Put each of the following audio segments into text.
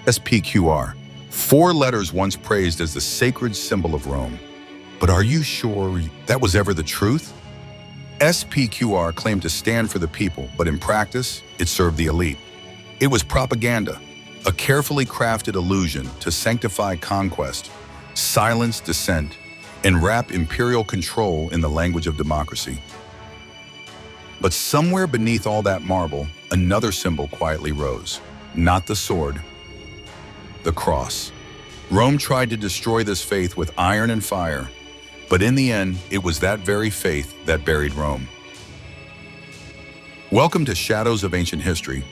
SPQR, 4 letters once praised as the sacred symbol of Rome. But are you sure that was ever the truth? SPQR claimed to stand for the people, but in practice, it served the elite. It was propaganda, a carefully crafted illusion to sanctify conquest, silence dissent, and wrap imperial control in the language of democracy. But somewhere beneath all that marble, another symbol quietly rose. Not the sword, the cross. Rome tried to destroy this faith with iron and fire, but in the end, it was that very faith that buried Rome. Welcome to Shadows of Ancient History.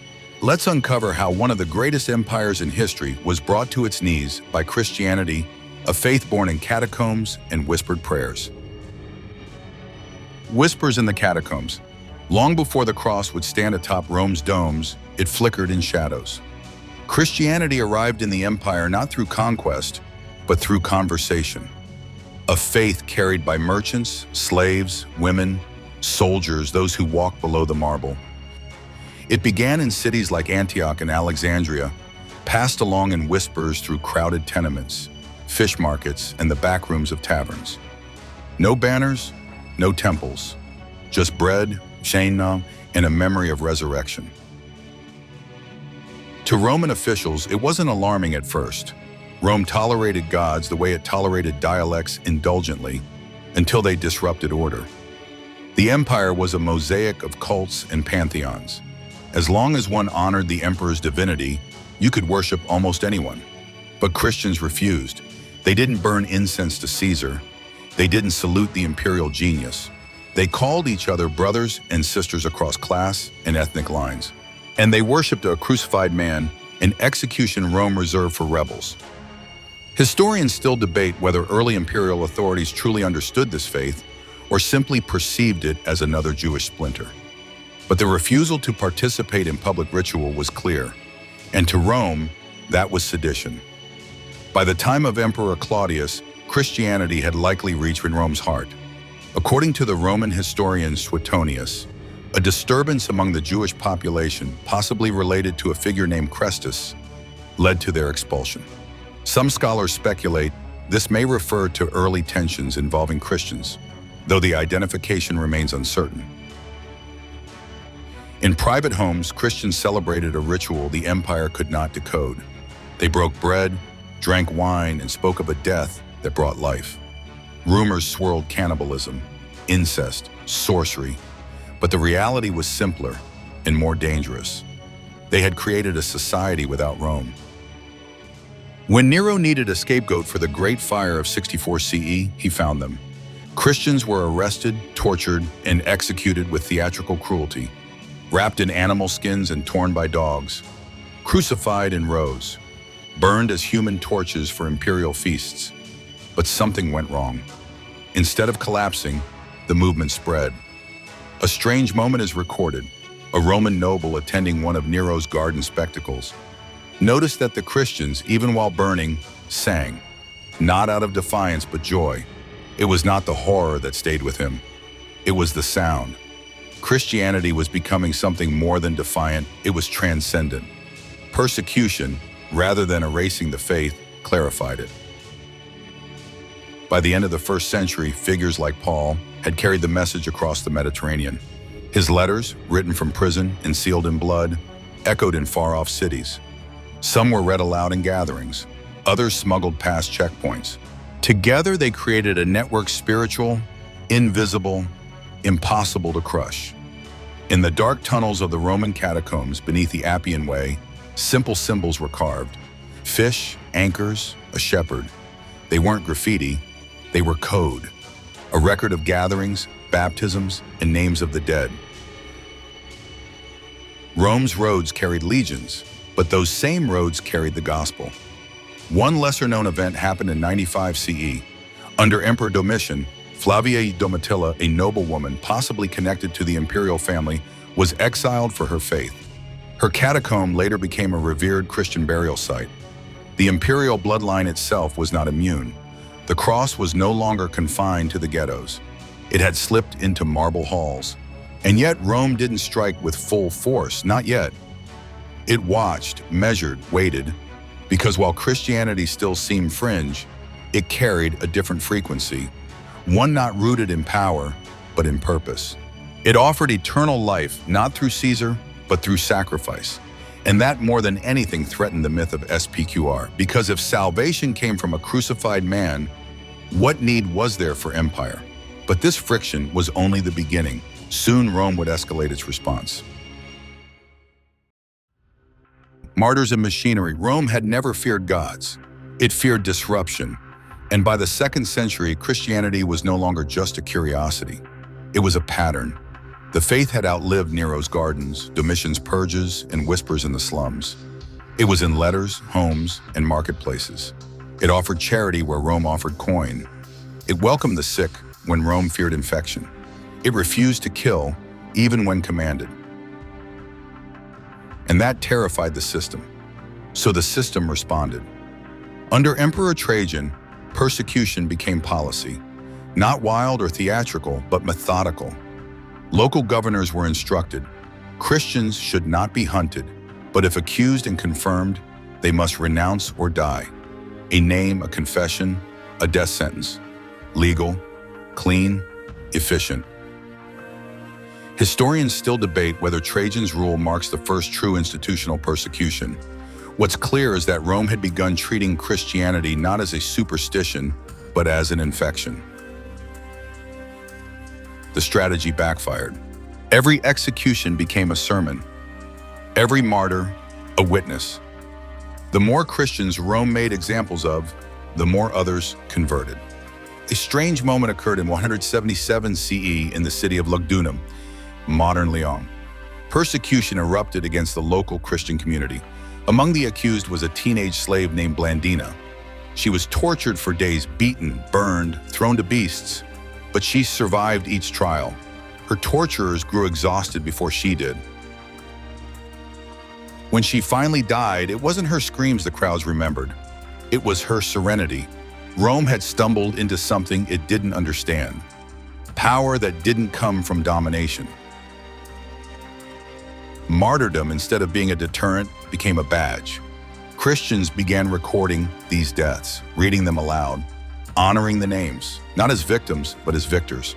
Let's uncover how one of the greatest empires in history was brought to its knees by Christianity, a faith born in catacombs and whispered prayers. Whispers in the catacombs. Long before the cross would stand atop Rome's domes, it flickered in shadows. Christianity arrived in the empire not through conquest, but through conversation. A faith carried by merchants, slaves, women, soldiers, those who walked below the marble. It began in cities like Antioch and Alexandria, passed along in whispers through crowded tenements, fish markets, and the back rooms of taverns. No banners, no temples, just bread, Shana, and a memory of resurrection. To Roman officials, it wasn't alarming at first. Rome tolerated gods the way it tolerated dialects indulgently until they disrupted order. The empire was a mosaic of cults and pantheons. As long as one honored the emperor's divinity, you could worship almost anyone. But Christians refused. They didn't burn incense to Caesar. They didn't salute the imperial genius. They called each other brothers and sisters across class and ethnic lines. And they worshipped a crucified man, an execution Rome reserved for rebels. Historians still debate whether early imperial authorities truly understood this faith or simply perceived it as another Jewish splinter. But the refusal to participate in public ritual was clear, and to Rome, that was sedition. By the time of Emperor Claudius, Christianity had likely reached Rome's heart. According to the Roman historian Suetonius, a disturbance among the Jewish population, possibly related to a figure named Chrestus, led to their expulsion. Some scholars speculate this may refer to early tensions involving Christians, though the identification remains uncertain. In private homes, Christians celebrated a ritual the empire could not decode. They broke bread, drank wine, and spoke of a death that brought life. Rumors swirled cannibalism, incest, sorcery, but the reality was simpler and more dangerous. They had created a society without Rome. When Nero needed a scapegoat for the Great Fire of 64 CE, he found them. Christians were arrested, tortured, and executed with theatrical cruelty, wrapped in animal skins and torn by dogs, crucified in rows, burned as human torches for imperial feasts. But something went wrong. Instead of collapsing, the movement spread. A strange moment is recorded, a Roman noble attending one of Nero's garden spectacles. Notice that the Christians, even while burning, sang, not out of defiance but joy. It was not the horror that stayed with him. It was the sound. Christianity was becoming something more than defiant, it was transcendent. Persecution, rather than erasing the faith, clarified it. By the end of the first century, figures like Paul had carried the message across the Mediterranean. His letters, written from prison and sealed in blood, echoed in far-off cities. Some were read aloud in gatherings, others smuggled past checkpoints. Together, they created a network spiritual, invisible, impossible to crush. In the dark tunnels of the Roman catacombs beneath the Appian Way, simple symbols were carved. Fish, anchors, a shepherd. They weren't graffiti, they were code. A record of gatherings, baptisms, and names of the dead. Rome's roads carried legions, but those same roads carried the gospel. One lesser-known event happened in 95 CE. Under Emperor Domitian, Flavia Domitilla, a noblewoman possibly connected to the imperial family, was exiled for her faith. Her catacomb later became a revered Christian burial site. The imperial bloodline itself was not immune. The cross was no longer confined to the ghettos. It had slipped into marble halls. And yet Rome didn't strike with full force, not yet. It watched, measured, waited, Because while Christianity still seemed fringe, it carried a different frequency, one not rooted in power, but in purpose. It offered eternal life, not through Caesar, but through sacrifice. And that more than anything threatened the myth of SPQR, because if salvation came from a crucified man, what need was there for empire? But this friction was only the beginning. Soon Rome would escalate its response. Martyrs and machinery. Rome had never feared gods. It feared disruption. And by the 2nd century, Christianity was no longer just a curiosity. It was a pattern. The faith had outlived Nero's gardens, Domitian's purges, and whispers in the slums. It was in letters, homes, and marketplaces. It offered charity where Rome offered coin. It welcomed the sick when Rome feared infection. It refused to kill, even when commanded. And that terrified the system. So the system responded. Under Emperor Trajan, persecution became policy. Not wild or theatrical, but methodical. Local governors were instructed, Christians should not be hunted, but if accused and confirmed, they must renounce or die. A name, a confession, a death sentence. Legal, clean, efficient. Historians still debate whether Trajan's rule marks the first true institutional persecution. What's clear is that Rome had begun treating Christianity not as a superstition, but as an infection. The strategy backfired. Every execution became a sermon. Every martyr, a witness. The more Christians Rome made examples of, the more others converted. A strange moment occurred in 177 CE in the city of Lugdunum, modern Lyon. Persecution erupted against the local Christian community. Among the accused was a teenage slave named Blandina. She was tortured for days, beaten, burned, thrown to beasts. But she survived each trial. Her torturers grew exhausted before she did. When she finally died, it wasn't her screams the crowds remembered. It was her serenity. Rome had stumbled into something it didn't understand. Power that didn't come from domination. Martyrdom, instead of being a deterrent, became a badge. Christians began recording these deaths, reading them aloud, honoring the names, not as victims, but as victors.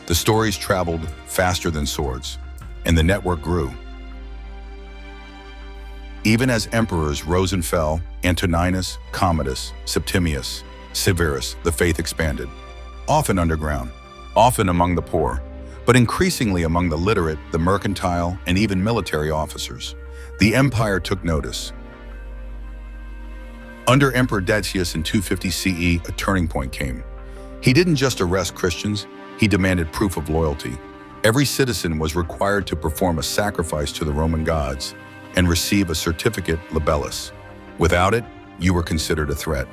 The stories traveled faster than swords, and the network grew. Even as emperors rose and fell, Antoninus, Commodus, Septimius, Severus, the faith expanded, often underground, often among the poor, but increasingly among the literate, the mercantile, and even military officers. The empire took notice. Under Emperor Decius in 250 CE, a turning point came. He didn't just arrest Christians, he demanded proof of loyalty. Every citizen was required to perform a sacrifice to the Roman gods and receive a certificate libellus. Without it, you were considered a threat.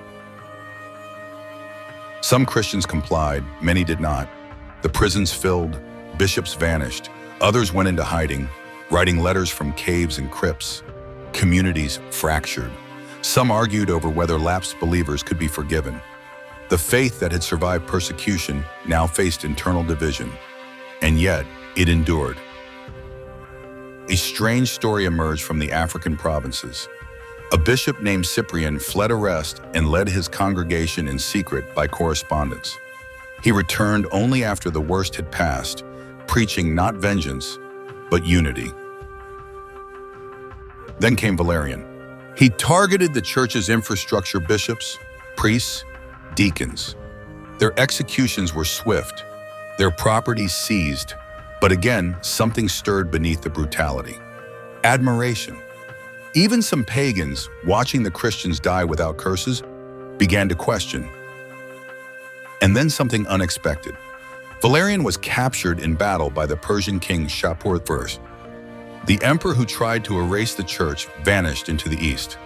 Some Christians complied, many did not. The prisons filled, bishops vanished, others went into hiding, writing letters from caves and crypts. Communities fractured. Some argued over whether lapsed believers could be forgiven. The faith that had survived persecution now faced internal division, and yet it endured. A strange story emerged from the African provinces. A bishop named Cyprian fled arrest and led his congregation in secret by correspondence. He returned only after the worst had passed, preaching not vengeance, but unity. Then came Valerian. He targeted the church's infrastructure, bishops, priests, deacons. Their executions were swift, their properties seized, but again, something stirred beneath the brutality. Admiration. Even some pagans, watching the Christians die without curses, began to question. And then something unexpected. Valerian was captured in battle by the Persian king Shapur I. The emperor who tried to erase the church vanished into the east.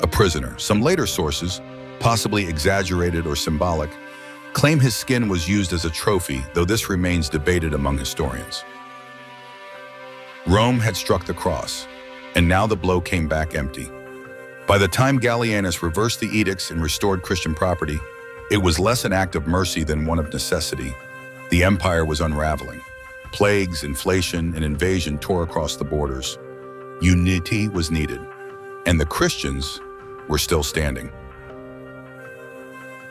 A prisoner. Some later sources, possibly exaggerated or symbolic, claim his skin was used as a trophy, though this remains debated among historians. Rome had struck the cross, and now the blow came back empty. By the time Gallienus reversed the edicts and restored Christian property, it was less an act of mercy than one of necessity. The empire was unraveling. Plagues, inflation, and invasion tore across the borders. Unity was needed, and the Christians, were still standing.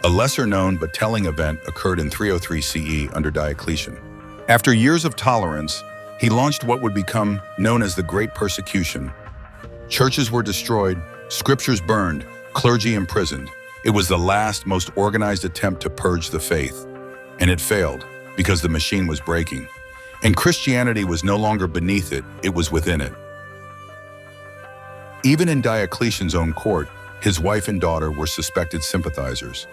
A lesser-known but telling event occurred in 303 CE under Diocletian. After years of tolerance, he launched what would become known as the Great Persecution. Churches were destroyed, scriptures burned, clergy imprisoned. It was the last, most organized attempt to purge the faith. And it failed, because the machine was breaking. And Christianity was no longer beneath it, it was within it. Even in Diocletian's own court, his wife and daughter were suspected sympathizers.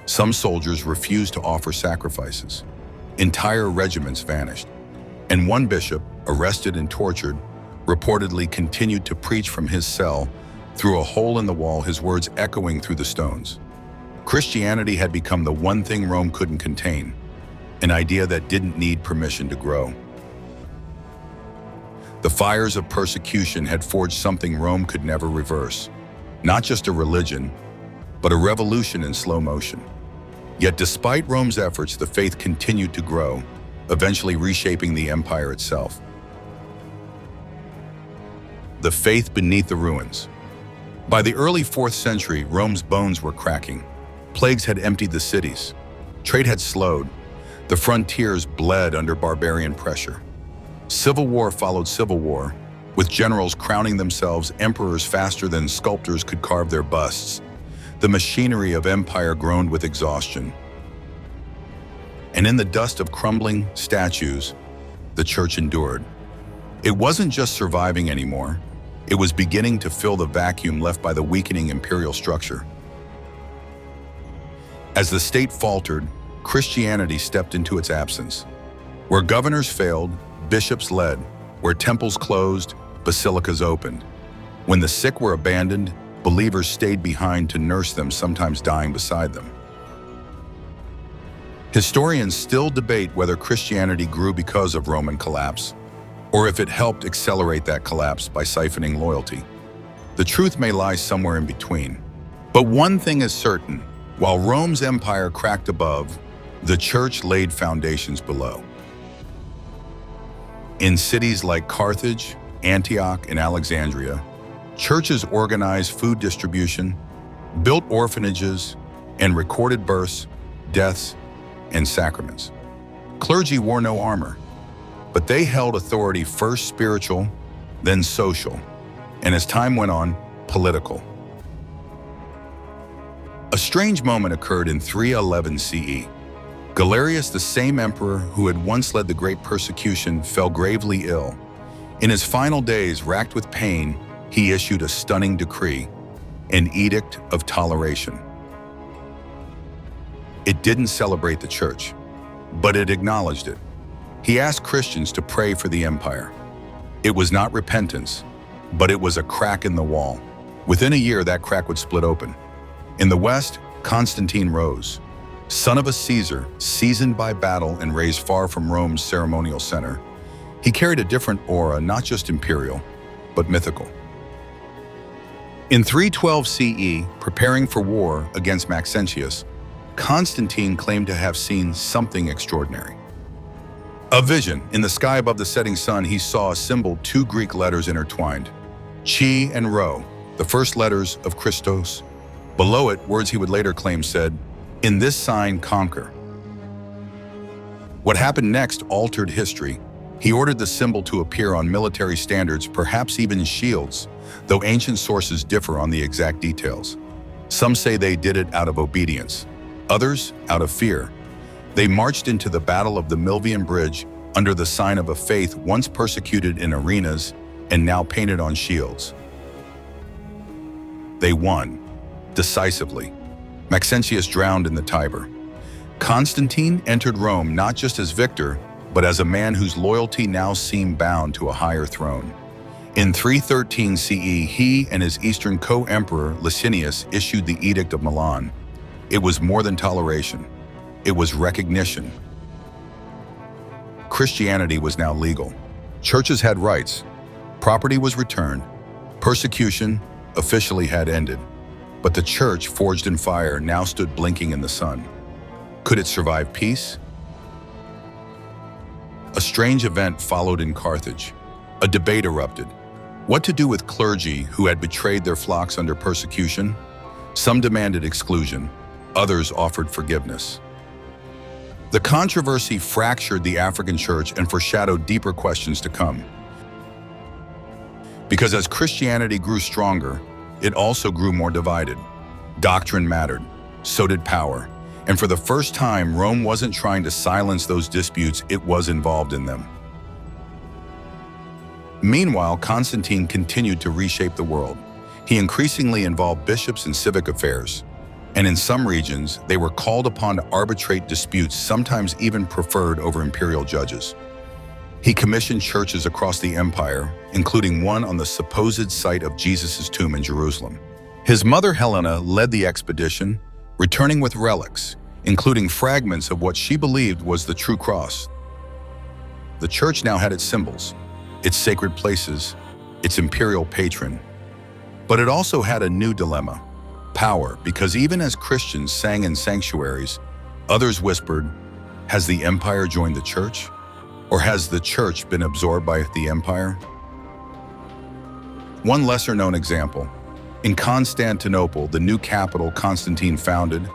Some soldiers refused to offer sacrifices. Entire regiments vanished. And one bishop, arrested and tortured, reportedly continued to preach from his cell through a hole in the wall, his words echoing through the stones. Christianity had become the one thing Rome couldn't contain, an idea that didn't need permission to grow. The fires of persecution had forged something Rome could never reverse. Not just a religion, but a revolution in slow motion. Yet despite Rome's efforts, the faith continued to grow, eventually reshaping the empire itself. The faith beneath the ruins. By the early 4th century, Rome's bones were cracking. Plagues had emptied the cities. Trade had slowed. The frontiers bled under barbarian pressure. Civil war followed civil war, with generals crowning themselves emperors faster than sculptors could carve their busts. The machinery of empire groaned with exhaustion. And in the dust of crumbling statues, the church endured. It wasn't just surviving anymore. It was beginning to fill the vacuum left by the weakening imperial structure. As the state faltered, Christianity stepped into its absence. Where governors failed, bishops led. Where temples closed, basilicas opened. When the sick were abandoned, believers stayed behind to nurse them, sometimes dying beside them. Historians still debate whether Christianity grew because of Roman collapse, or if it helped accelerate that collapse by siphoning loyalty. The truth may lie somewhere in between. But one thing is certain: while Rome's empire cracked above, the church laid foundations below. In cities like Carthage, Antioch, and Alexandria, churches organized food distribution, built orphanages, and recorded births, deaths, and sacraments. Clergy wore no armor, but they held authority first spiritual, then social, and as time went on, political. A strange moment occurred in 311 CE. Galerius, the same emperor who had once led the Great Persecution, fell gravely ill. In his final days, racked with pain, he issued a stunning decree, an edict of toleration. It didn't celebrate the church, but it acknowledged it. He asked Christians to pray for the empire. It was not repentance, but it was a crack in the wall. Within a year, that crack would split open. In the West, Constantine rose. Son of a Caesar, seasoned by battle and raised far from Rome's ceremonial center, he carried a different aura, not just imperial, but mythical. In 312 CE, preparing for war against Maxentius, Constantine claimed to have seen something extraordinary. A vision. In the sky above the setting sun, he saw a symbol, 2 Greek letters intertwined, Chi and Rho, the first letters of Christos. Below it, words he would later claim said, "In this sign, conquer." What happened next altered history. He ordered the symbol to appear on military standards, perhaps even shields, though ancient sources differ on the exact details. Some say they did it out of obedience, others out of fear. They marched into the Battle of the Milvian Bridge under the sign of a faith once persecuted in arenas and now painted on shields. They won, decisively. Maxentius drowned in the Tiber. Constantine entered Rome not just as victor, but as a man whose loyalty now seemed bound to a higher throne. In 313 CE, he and his eastern co-emperor Licinius issued the Edict of Milan. It was more than toleration. It was recognition. Christianity was now legal. Churches had rights. Property was returned. Persecution officially had ended. But the church, forged in fire, now stood blinking in the sun. Could it survive peace? A strange event followed in Carthage. A debate erupted. What to do with clergy who had betrayed their flocks under persecution? Some demanded exclusion, others offered forgiveness. The controversy fractured the African church and foreshadowed deeper questions to come. Because as Christianity grew stronger, it also grew more divided. Doctrine mattered, so did power, and for the first time, Rome wasn't trying to silence those disputes, it was involved in them. Meanwhile, Constantine continued to reshape the world. He increasingly involved bishops in civic affairs, and in some regions, they were called upon to arbitrate disputes, sometimes even preferred over imperial judges. He commissioned churches across the empire, including one on the supposed site of Jesus' tomb in Jerusalem. His mother Helena led the expedition, returning with relics, including fragments of what she believed was the true cross. The church now had its symbols, its sacred places, its imperial patron. But it also had a new dilemma: power, because even as Christians sang in sanctuaries, others whispered, has the empire joined the church? Or has the church been absorbed by the empire? One lesser-known example. In Constantinople, the new capital Constantine founded,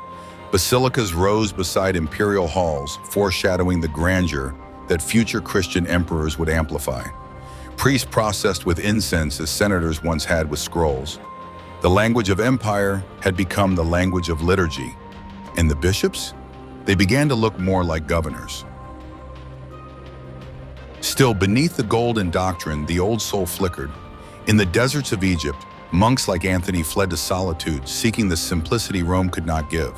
basilicas rose beside imperial halls, foreshadowing the grandeur that future Christian emperors would amplify. Priests processed with incense as senators once had with scrolls. The language of empire had become the language of liturgy. And the bishops? They began to look more like governors. Still, beneath the golden doctrine, the old soul flickered. In the deserts of Egypt, monks like Anthony fled to solitude, seeking the simplicity Rome could not give.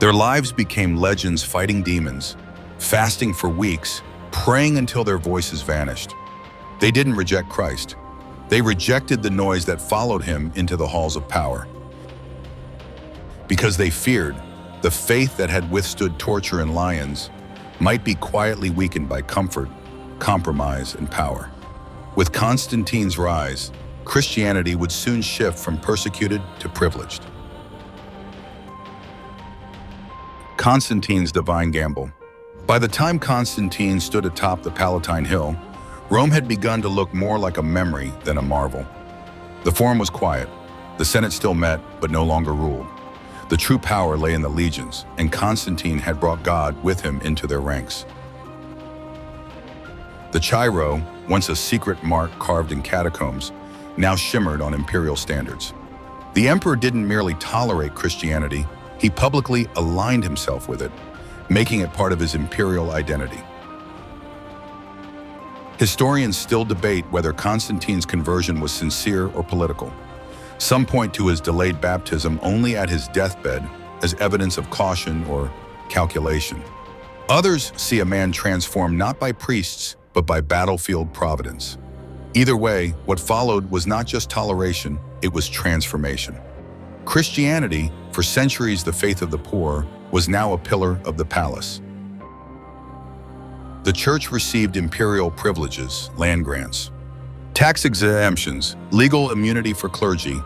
Their lives became legends, fighting demons, fasting for weeks, praying until their voices vanished. They didn't reject Christ. They rejected the noise that followed him into the halls of power. Because they feared the faith that had withstood torture and lions might be quietly weakened by comfort, compromise, and power. With Constantine's rise, Christianity would soon shift from persecuted to privileged. Constantine's divine gamble. By the time Constantine stood atop the Palatine Hill, Rome had begun to look more like a memory than a marvel. The forum was quiet. The Senate still met, but no longer ruled. The true power lay in the legions, and Constantine had brought God with him into their ranks. The Chi-Rho, once a secret mark carved in catacombs, now shimmered on imperial standards. The emperor didn't merely tolerate Christianity, he publicly aligned himself with it, making it part of his imperial identity. Historians still debate whether Constantine's conversion was sincere or political. Some point to his delayed baptism only at his deathbed as evidence of caution or calculation. Others see a man transformed not by priests, but by battlefield providence. Either way, what followed was not just toleration, it was transformation. Christianity, for centuries the faith of the poor, was now a pillar of the palace. The church received imperial privileges, land grants, tax exemptions, legal immunity for clergy.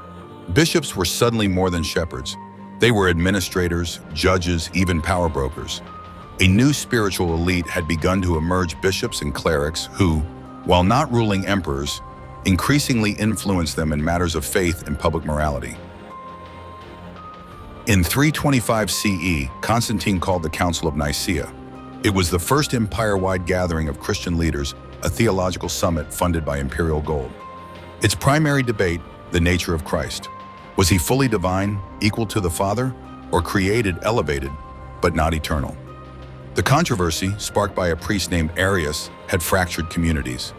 Bishops were suddenly more than shepherds. They were administrators, judges, even power brokers. A new spiritual elite had begun to emerge: bishops and clerics who, while not ruling emperors, increasingly influenced them in matters of faith and public morality. In 325 CE, Constantine called the Council of Nicaea. It was the first empire-wide gathering of Christian leaders, a theological summit funded by imperial gold. Its primary debate, the nature of Christ. Was he fully divine, equal to the Father, or created, elevated, but not eternal? The controversy, sparked by a priest named Arius, had fractured communities.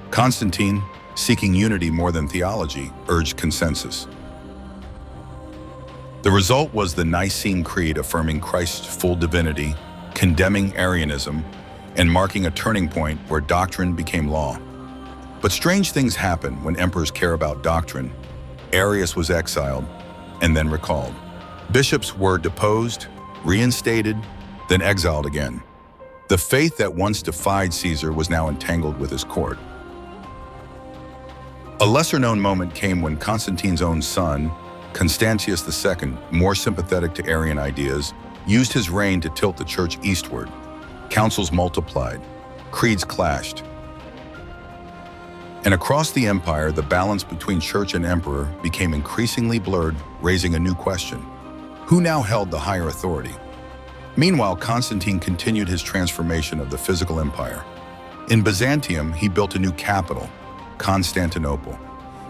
Constantine, seeking unity more than theology, urged consensus. The result was the Nicene Creed, affirming Christ's full divinity, condemning Arianism, and marking a turning point where doctrine became law. But strange things happen when emperors care about doctrine. Arius was exiled and then recalled. Bishops were deposed, reinstated, then exiled again. The faith that once defied Caesar was now entangled with his court. A lesser-known moment came when Constantine's own son, Constantius II, more sympathetic to Arian ideas, used his reign to tilt the church eastward. Councils multiplied, creeds clashed, And across the empire, the balance between church and emperor became increasingly blurred, raising a new question. Who now held the higher authority? Meanwhile, Constantine continued his transformation of the physical empire. In Byzantium, he built a new capital, Constantinople,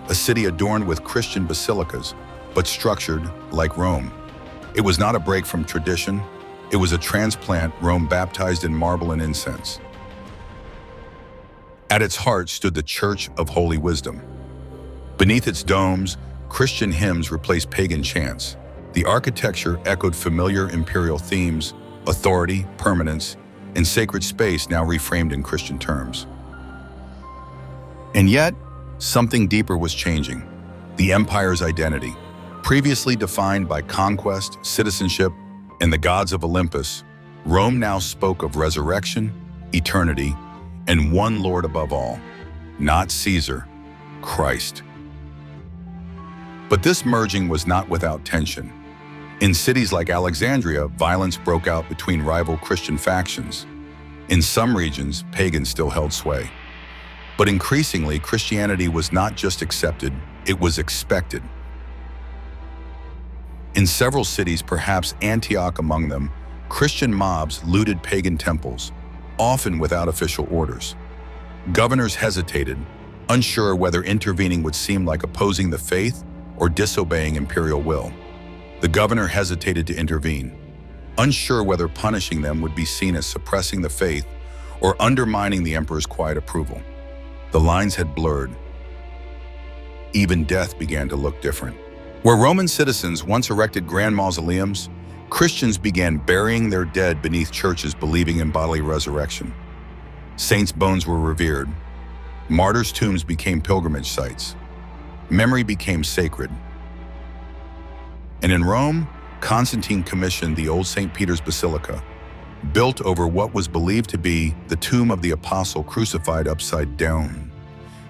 a city adorned with Christian basilicas, but structured like Rome. It was not a break from tradition, it was a transplant Rome baptized in marble and incense. At its heart stood the Church of Holy Wisdom. Beneath its domes, Christian hymns replaced pagan chants. The architecture echoed familiar imperial themes, authority, permanence, and sacred space now reframed in Christian terms. And yet, something deeper was changing. The empire's identity. Previously defined by conquest, citizenship, and the gods of Olympus, Rome now spoke of resurrection, eternity, and one Lord above all, not Caesar, Christ. But this merging was not without tension. In cities like Alexandria, violence broke out between rival Christian factions. In some regions, pagans still held sway. But increasingly, Christianity was not just accepted, it was expected. In several cities, perhaps Antioch among them, Christian mobs looted pagan temples, often without official orders. Governors hesitated, unsure whether intervening would seem like opposing the faith or disobeying imperial will. The governor hesitated to intervene, unsure whether punishing them would be seen as suppressing the faith or undermining the emperor's quiet approval. The lines had blurred. Even death began to look different. Where Roman citizens once erected grand mausoleums, Christians began burying their dead beneath churches believing in bodily resurrection. Saints' bones were revered. Martyrs' tombs became pilgrimage sites. Memory became sacred. And in Rome, Constantine commissioned the old St. Peter's Basilica, built over what was believed to be the tomb of the apostle crucified upside down.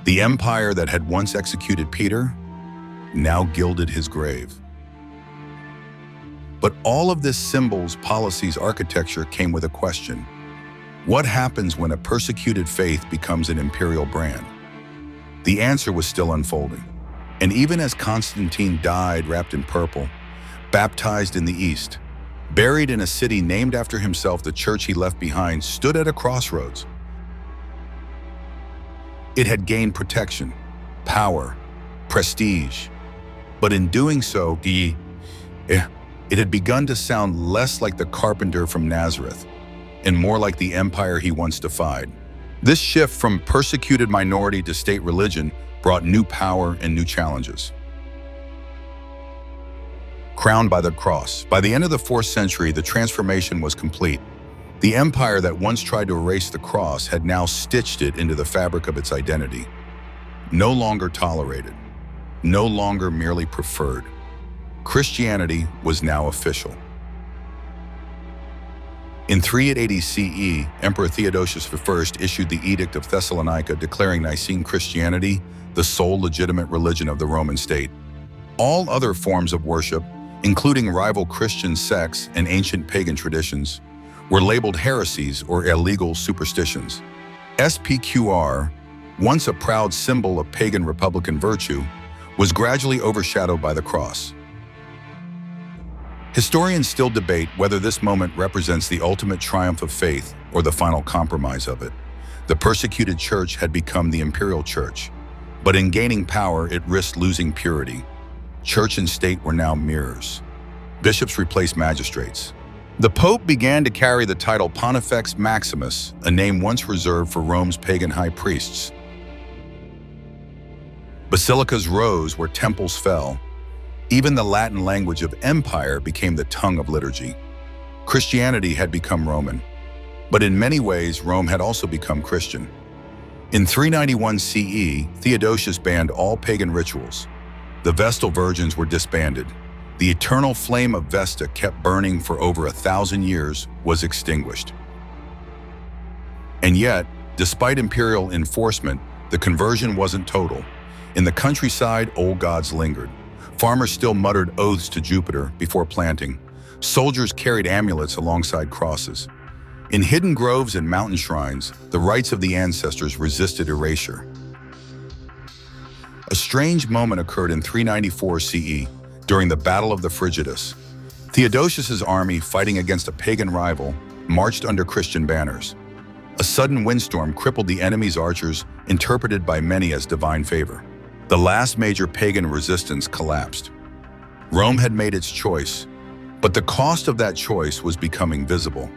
The empire that had once executed Peter now gilded his grave. But all of this symbols, policies, architecture came with a question. What happens when a persecuted faith becomes an imperial brand? The answer was still unfolding. And even as Constantine died wrapped in purple, baptized in the East, buried in a city named after himself, the church he left behind stood at a crossroads. It had gained protection, power, prestige, but in doing so, it had begun to sound less like the carpenter from Nazareth and more like the empire he once defied. This shift from persecuted minority to state religion brought new power and new challenges. Crowned by the cross, by the end of the 4th century, the transformation was complete. The empire that once tried to erase the cross had now stitched it into the fabric of its identity. No longer tolerated, no longer merely preferred. Christianity was now official. In 380 CE, Emperor Theodosius I issued the Edict of Thessalonica declaring Nicene Christianity the sole legitimate religion of the Roman state. All other forms of worship, including rival Christian sects and ancient pagan traditions, were labeled heresies or illegal superstitions. SPQR, once a proud symbol of pagan republican virtue, was gradually overshadowed by the cross. Historians still debate whether this moment represents the ultimate triumph of faith or the final compromise of it. The persecuted church had become the imperial church, but in gaining power, it risked losing purity. Church and state were now mirrors. Bishops replaced magistrates. The Pope began to carry the title Pontifex Maximus, a name once reserved for Rome's pagan high priests. Basilicas rose where temples fell. Even the Latin language of empire became the tongue of liturgy. Christianity had become Roman, but in many ways, Rome had also become Christian. In 391 CE, Theodosius banned all pagan rituals. The Vestal Virgins were disbanded. The eternal flame of Vesta, kept burning for over 1,000 years, was extinguished. And yet, despite imperial enforcement, the conversion wasn't total. In the countryside, old gods lingered. Farmers still muttered oaths to Jupiter before planting. Soldiers carried amulets alongside crosses. In hidden groves and mountain shrines, the rites of the ancestors resisted erasure. A strange moment occurred in 394 CE during the Battle of the Frigidus. Theodosius's army, fighting against a pagan rival, marched under Christian banners. A sudden windstorm crippled the enemy's archers, interpreted by many as divine favor. The last major pagan resistance collapsed. Rome had made its choice, but the cost of that choice was becoming visible.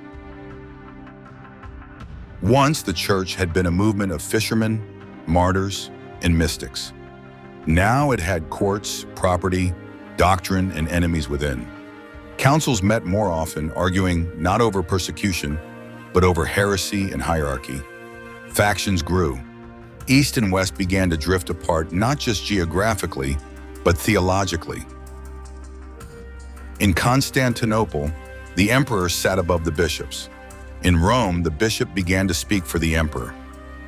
Once the church had been a movement of fishermen, martyrs, and mystics. Now it had courts, property, doctrine, and enemies within. Councils met more often, arguing not over persecution, but over heresy and hierarchy. Factions grew. East and West began to drift apart, not just geographically, but theologically. In Constantinople, the emperor sat above the bishops. In Rome, the bishop began to speak for the emperor.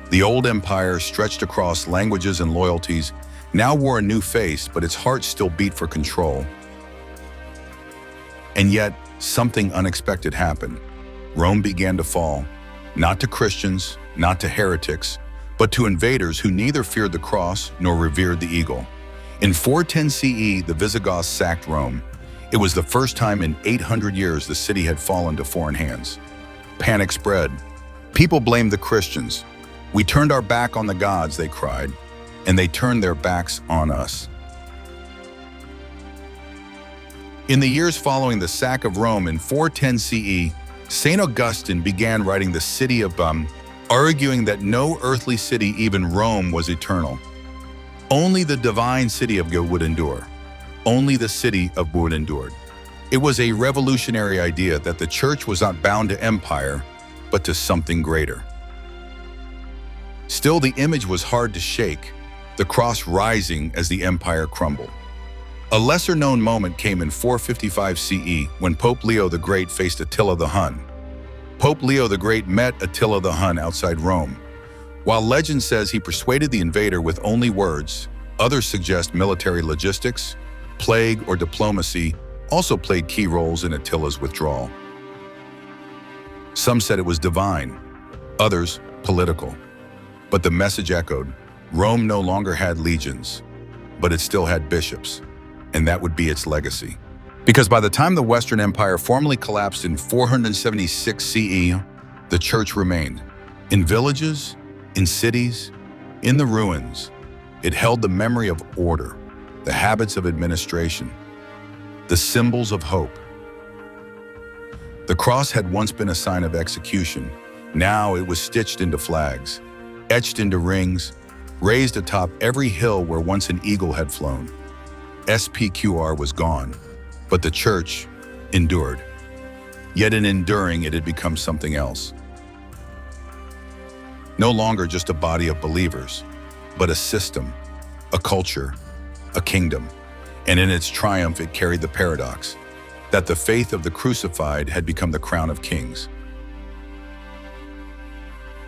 The old empire, stretched across languages and loyalties, now wore a new face, but its heart still beat for control. And yet, something unexpected happened. Rome began to fall, not to Christians, not to heretics, but to invaders who neither feared the cross nor revered the eagle. In 410 CE, the Visigoths sacked Rome. It was the first time in 800 years the city had fallen to foreign hands. Panic spread. People blamed the Christians. "We turned our back on the gods," they cried, and they turned their backs on us. In the years following the sack of Rome in 410 CE, St. Augustine began writing the City of arguing that no earthly city, even Rome, was eternal. Only the divine city of God would endure. Only the city of God endured. It was a revolutionary idea that the church was not bound to empire, but to something greater. Still, the image was hard to shake, the cross rising as the empire crumbled. A lesser-known moment came in 455 CE when Pope Leo the Great faced Attila the Hun. Pope Leo the Great met Attila the Hun outside Rome. While legend says he persuaded the invader with only words, others suggest military logistics, plague, or diplomacy also played key roles in Attila's withdrawal. Some said it was divine, others political. But the message echoed. Rome no longer had legions, but it still had bishops, and that would be its legacy. Because by the time the Western Empire formally collapsed in 476 CE, the church remained. In villages, in cities, in the ruins, it held the memory of order, the habits of administration, the symbols of hope. The cross had once been a sign of execution. Now it was stitched into flags, etched into rings, raised atop every hill where once an eagle had flown. SPQR was gone, but the church endured. Yet in enduring, it had become something else. No longer just a body of believers, but a system, a culture, a kingdom. And in its triumph, it carried the paradox that the faith of the crucified had become the crown of kings.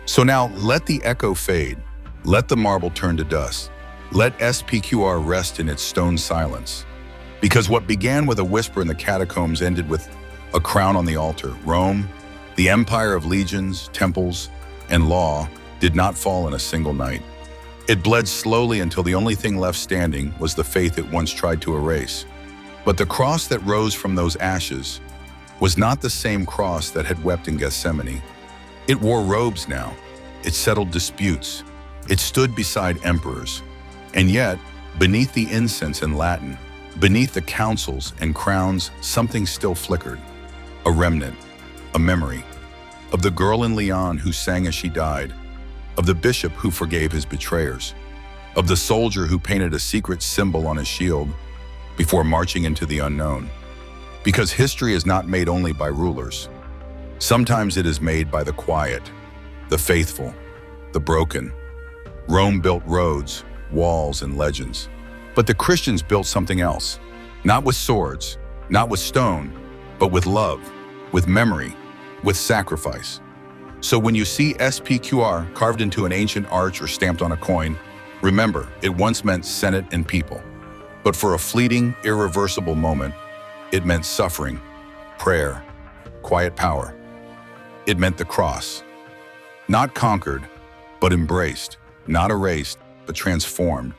So now let the echo fade, let the marble turn to dust, let SPQR rest in its stone silence. Because what began with a whisper in the catacombs ended with a crown on the altar. Rome, the empire of legions, temples, and law, did not fall in a single night. It bled slowly until the only thing left standing was the faith it once tried to erase. But the cross that rose from those ashes was not the same cross that had wept in Gethsemane. It wore robes now. It settled disputes. It stood beside emperors. And yet, beneath the incense in Latin, beneath the councils and crowns, something still flickered. A remnant, a memory, of the girl in Lyon who sang as she died, of the bishop who forgave his betrayers, of the soldier who painted a secret symbol on his shield before marching into the unknown. Because history is not made only by rulers. Sometimes it is made by the quiet, the faithful, the broken. Rome built roads, walls, and legends. But the Christians built something else. Not with swords, not with stone, but with love, with memory, with sacrifice. So when you see SPQR carved into an ancient arch or stamped on a coin, remember, it once meant Senate and people. But for a fleeting, irreversible moment, it meant suffering, prayer, quiet power. It meant the cross. Not conquered, but embraced. Not erased, but transformed.